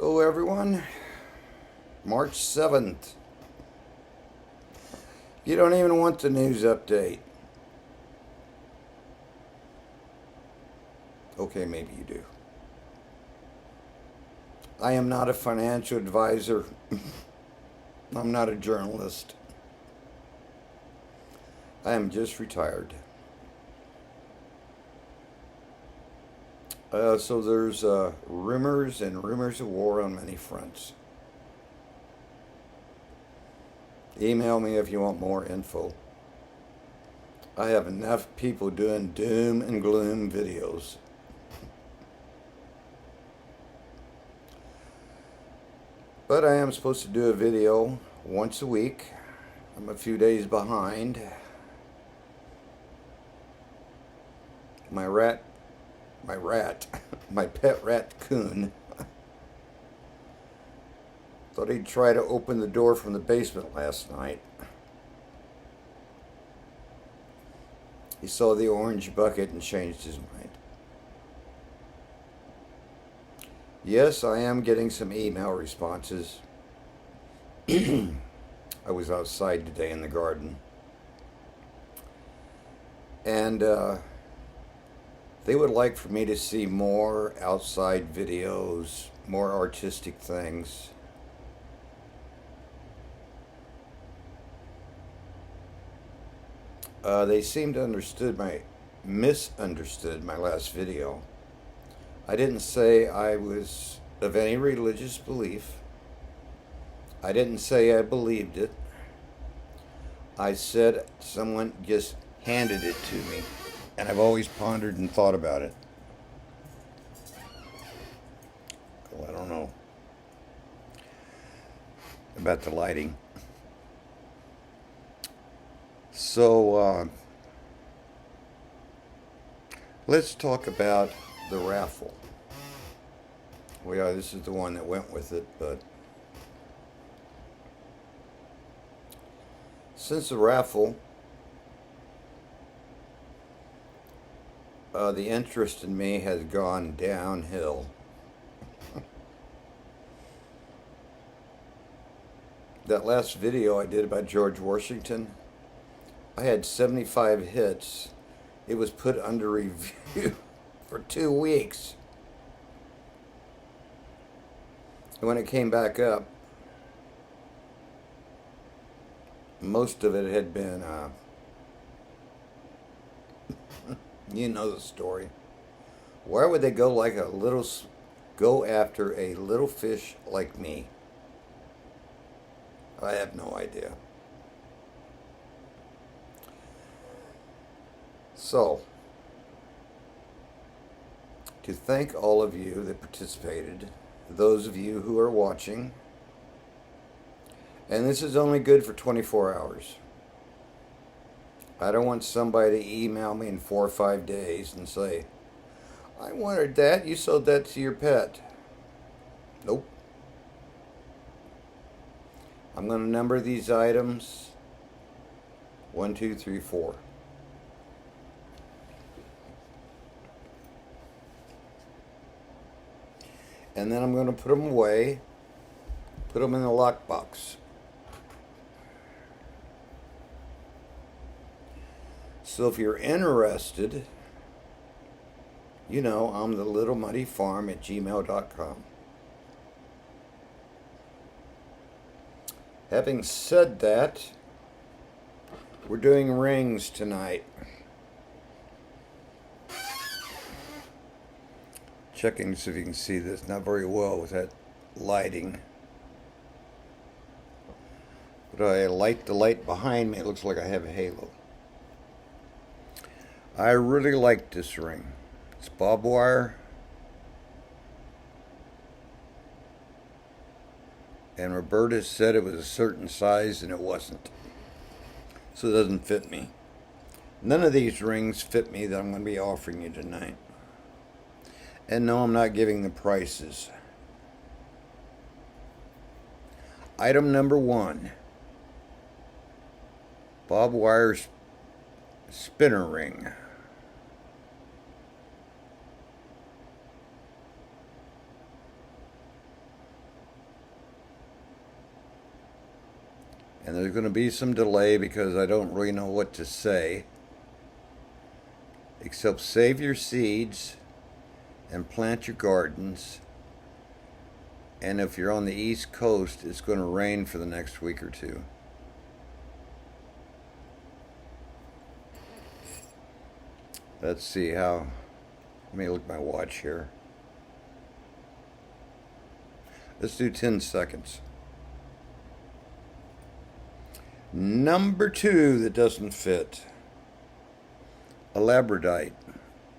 Hello, everyone. March 7th. You don't even want the news update. Okay, maybe you do. I am not a financial advisor. I'm not a journalist. I am just retired. So there's rumors and rumors of war on many fronts. Email me if you want more info. I have enough people doing doom and gloom videos. But I am supposed to do a video once a week. I'm a few days behind. My pet raccoon, thought he'd try to open the door from the basement last night. He saw the orange bucket and changed his mind. Yes, I am getting some email responses. I was outside today in the garden. And they would like for me to see more outside videos, more artistic things. They seem to misunderstood my last video. I didn't say I was of any religious belief. I didn't say I believed it. I said someone just handed it to me, and I've always pondered and thought about it. Well, I don't know about the lighting. So, let's talk about the raffle. Well, yeah, this is the one that went with it, but since the raffle, the interest in me has gone downhill. That last video I did about George Washington, I had 75 hits. It was put under review for 2 weeks. And when it came back up, most of it had been, you know the story. Why would they go after a little fish like me? I have no idea. So, to thank all of you that participated, those of you who are watching, and this is only good for 24 hours. I don't want somebody to email me in 4 or 5 days and say, I wanted that, you sold that to your pet. Nope. I'm going to number these items 1, 2, 3, 4. And then I'm going to put them away, put them in the lockbox. So if you're interested, you know, I'm the littlemuddyfarm@gmail.com. Having said that, we're doing rings tonight. Checking to see if you can see this. Not very well with that lighting. But I light the light behind me. It looks like I have a halo. I really like this ring. It's bob wire. And Roberta said it was a certain size and it wasn't. So it doesn't fit me. None of these rings fit me that I'm going to be offering you tonight. And no, I'm not giving the prices. Item number 1. Bob Wire's spinner ring. And there's going to be some delay because I don't really know what to say. Except save your seeds and plant your gardens. And if you're on the East Coast, it's going to rain for the next week or two. Let's see how. Let me look at my watch here. Let's do 10 seconds. Number 2 that doesn't fit. A labradorite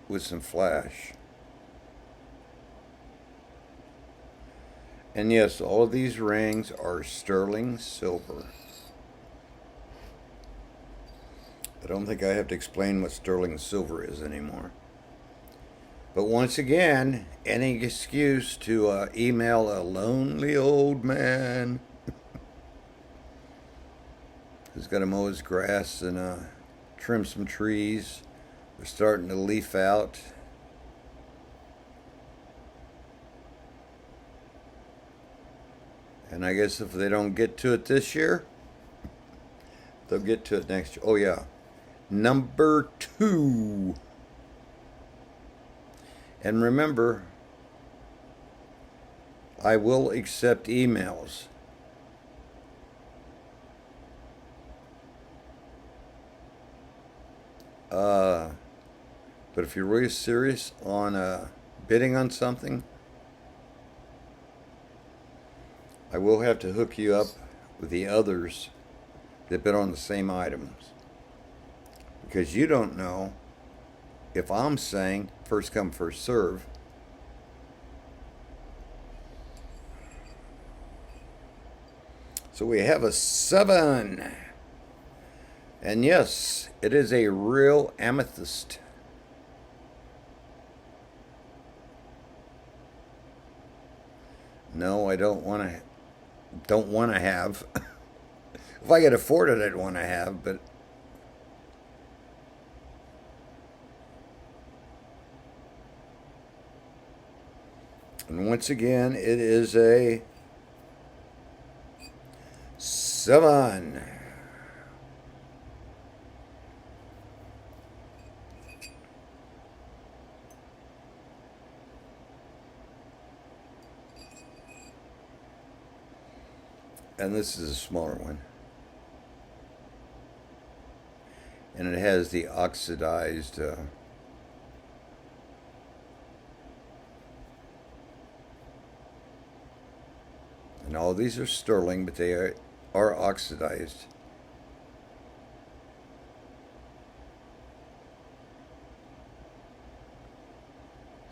with some flash. And yes, all of these rings are sterling silver. I don't think I have to explain what sterling silver is anymore. But once again, any excuse to email a lonely old man who's got to mow his grass and trim some trees. We're starting to leaf out. And I guess if they don't get to it this year, they'll get to it next year. Oh yeah. Number 2. And remember, I will accept emails. But if you're really serious on bidding on something, I will have to hook you up with the others that bid on the same items. Because you don't know if I'm saying first come, first serve. So we have a 7. And yes, it is a real amethyst. No, I don't want to have. If I could afford it, I'd want to have, but and once again, it is a 7. And this is a smaller one. And it has the oxidized and all these are sterling, but they are oxidized.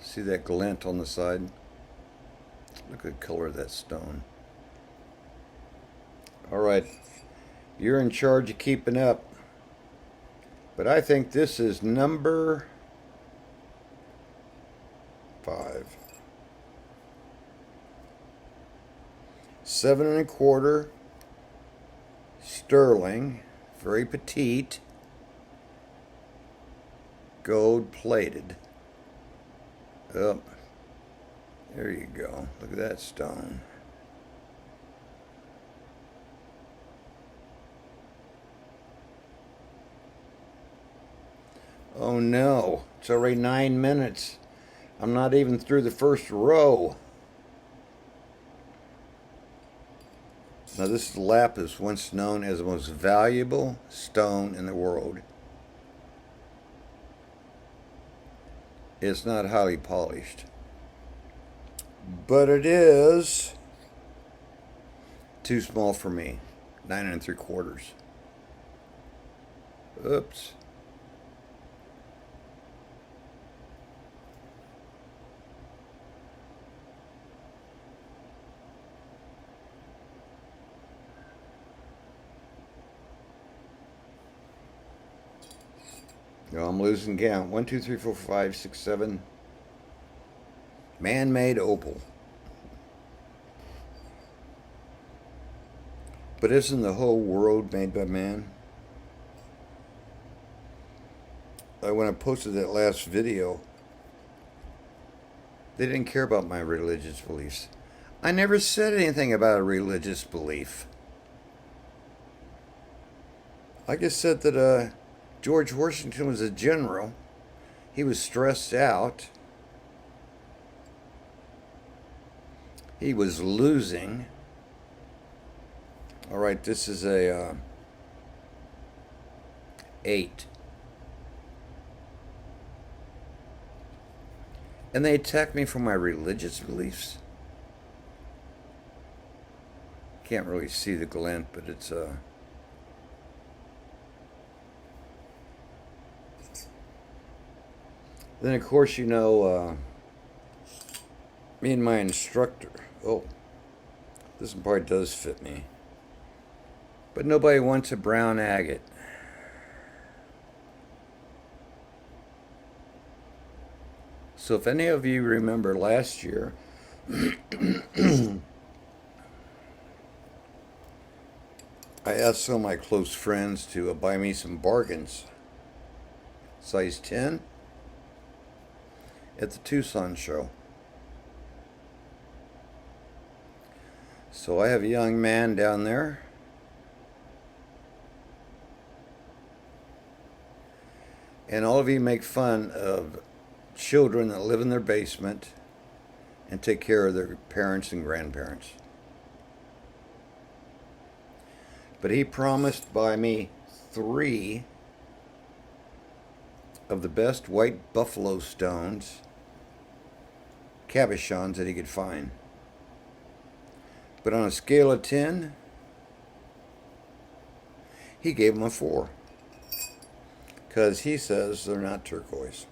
See that glint on the side? Look at the color of that stone. All right, you're in charge of keeping up. But I think this is number 5. 7 1/4 sterling, very petite, gold plated. Oh, there you go. Look at that stone. Oh no, it's already 9 minutes. I'm not even through the first row. Now this is lapis, once known as the most valuable stone in the world. It's not highly polished, but it is too small for me. 9 3/4. Oops. No, I'm losing count. 1, 2, 3, 4, 5, 6, 7. Man-made opal. But isn't the whole world made by man? When I posted that last video, they didn't care about my religious beliefs. I never said anything about a religious belief. I just said that George Washington was a general. He was stressed out. He was losing. All right, this is a 8. And they attack me for my religious beliefs. Can't really see the glint, but it's Then of course me and my instructor. Oh, this part does fit me. But nobody wants a brown agate. So if any of you remember last year, I asked some of my close friends to buy me some bargains. Size 10 at the Tucson show. So I have a young man down there. And all of you make fun of children that live in their basement and take care of their parents and grandparents. But he promised to buy me 3 of the best white buffalo stones, cabochons that he could find. But on a scale of 10, he gave them a 4. Because he says they're not turquoise.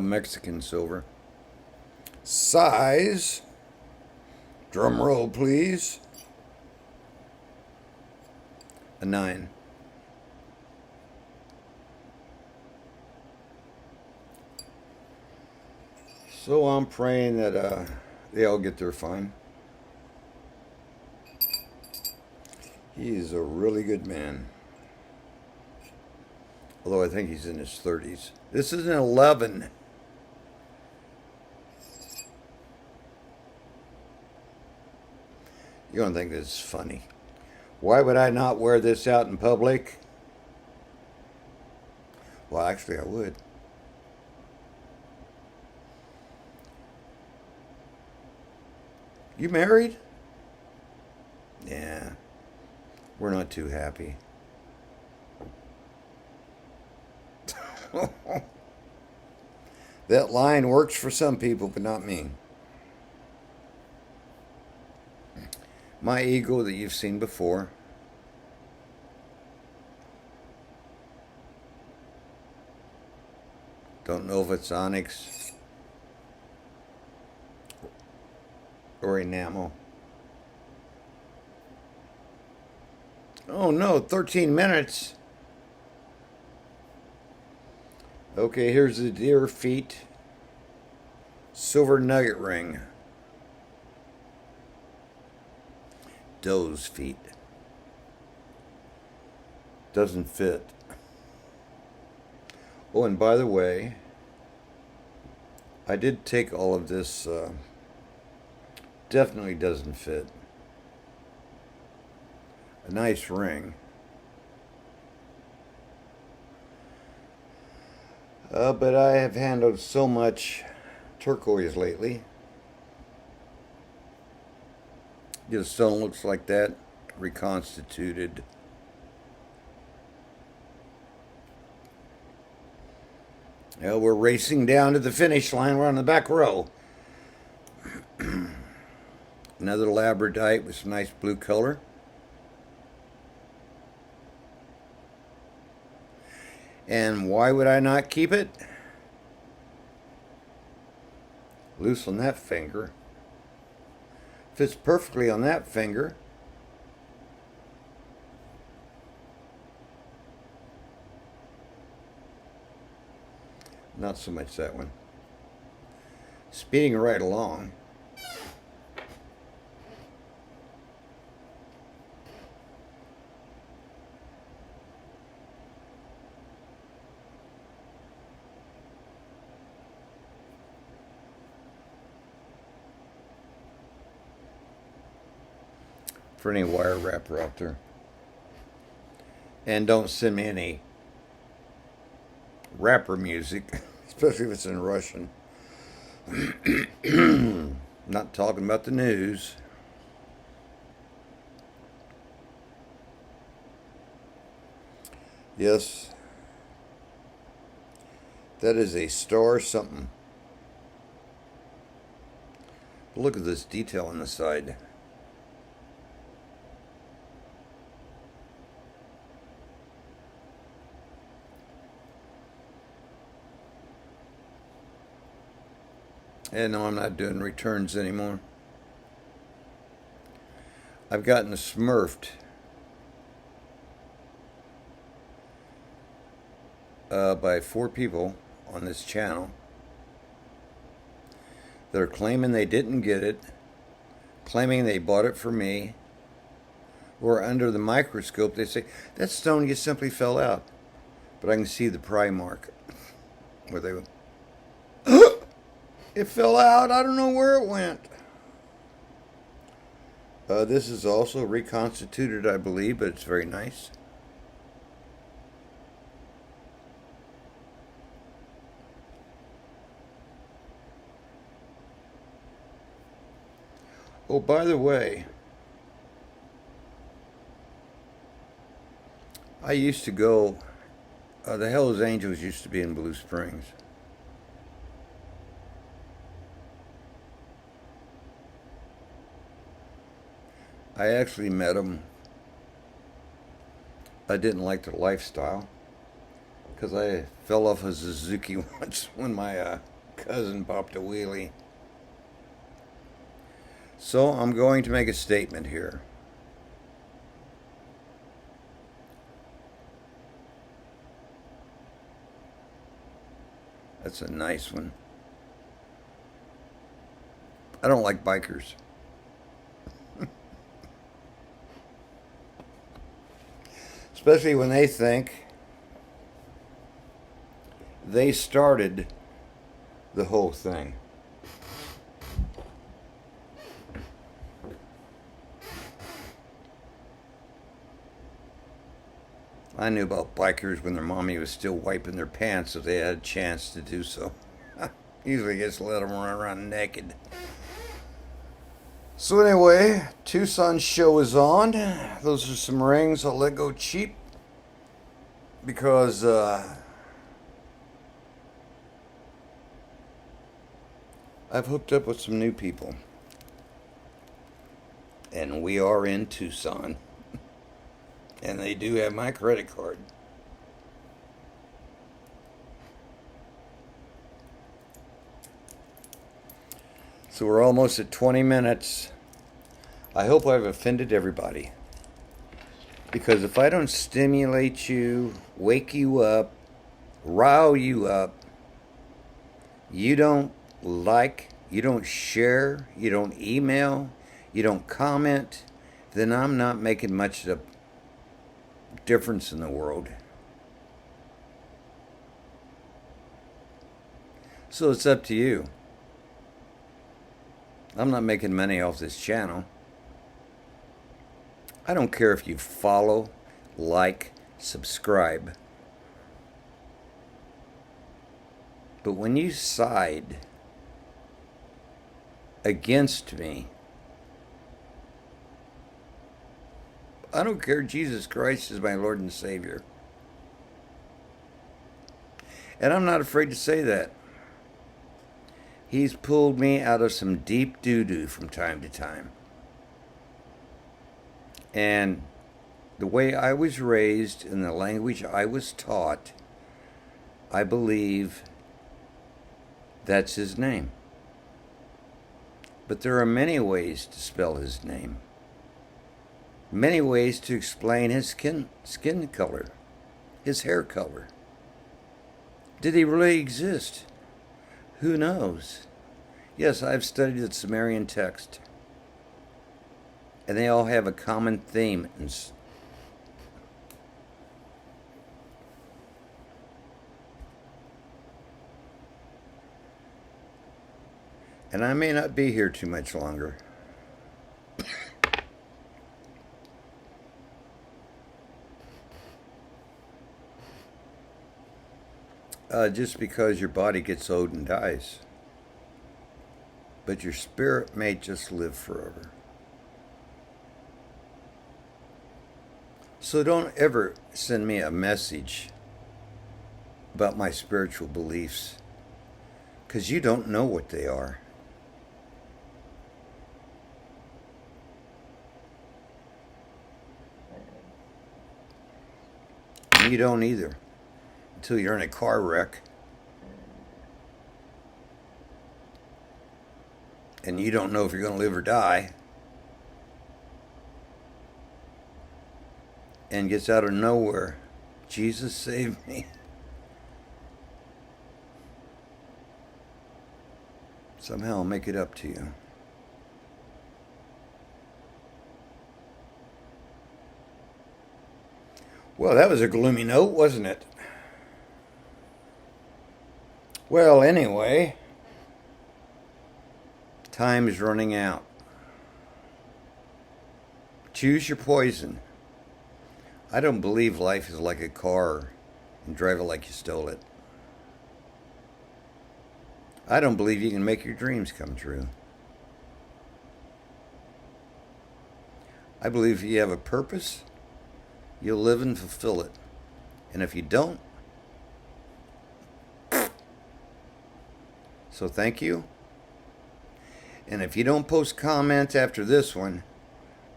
Mexican silver. Size, drum roll please, a 9. So I'm praying that they all get there fine. He's a really good man. Although I think he's in his 30s. This is an 11. You're going to think this is funny. Why would I not wear this out in public? Well, actually, I would. You married? Yeah. We're not too happy. That line works for some people, but not me. My ego that you've seen before. Don't know if it's onyx or enamel. Oh no, 13 minutes. Okay, here's the deer feet. Silver nugget ring. Doe's feet. Doesn't fit. Oh, and by the way, I did take all of this. Definitely doesn't fit. A nice ring. But I have handled so much turquoise lately. The stone looks like that, reconstituted. Well, we're racing down to the finish line. We're on the back row. Another labradorite with some nice blue color. And why would I not keep it? Loose on that finger. Fits perfectly on that finger. Not so much that one. Speeding right along. for any wire wrapper out there. And don't send me any rapper music, especially if it's in Russian. Not talking about the news. Yes, that is a star something. Look at this detail on the side. And no, I'm not doing returns anymore. I've gotten smurfed by 4 people on this channel that are claiming they didn't get it, claiming they bought it for me, or under the microscope they say, that stone just simply fell out. But I can see the pry mark where they went, it fell out, I don't know where it went. This is also reconstituted, I believe, but it's very nice. Oh, by the way, I used to go, the Hells Angels used to be in Blue Springs. I actually met them. I didn't like their lifestyle because I fell off a Suzuki once when my cousin popped a wheelie. So I'm going to make a statement here. That's a nice one. I don't like bikers. Especially when they think they started the whole thing. I knew about bikers when their mommy was still wiping their pants if they had a chance to do so. Usually just let them run around naked. So anyway, Tucson show is on. Those are some rings I'll let go cheap because I've hooked up with some new people. And we are in Tucson. And they do have my credit card. So we're almost at 20 minutes. I hope I've offended everybody. Because if I don't stimulate you, wake you up, rile you up, you don't like, you don't share, you don't email, you don't comment, then I'm not making much of a difference in the world. So it's up to you. I'm not making money off this channel. I don't care if you follow, like, subscribe. But when you side against me, I don't care. Jesus Christ is my Lord and Savior. And I'm not afraid to say that. He's pulled me out of some deep doo-doo from time to time. And the way I was raised and the language I was taught, I believe that's his name. But there are many ways to spell his name. Many ways to explain his skin color, his hair color. Did he really exist? Who knows? Yes, I've studied the Sumerian text. And they all have a common theme. And I may not be here too much longer. just because your body gets old and dies. But your spirit may just live forever. So don't ever send me a message about my spiritual beliefs, because you don't know what they are. And you don't either until you're in a car wreck and you don't know if you're going to live or die, and gets out of nowhere, Jesus saved me. Somehow I'll make it up to you. Well, that was a gloomy note, wasn't it? Well, anyway, time is running out. Choose your poison. I don't believe life is like a car and drive it like you stole it. I don't believe you can make your dreams come true. I believe if you have a purpose, you'll live and fulfill it. And if you don't, so thank you. And if you don't post comments after this one,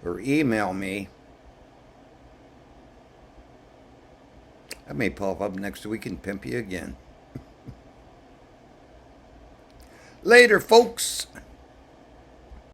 or email me, I may pop up next week and pimp you again. Later, folks.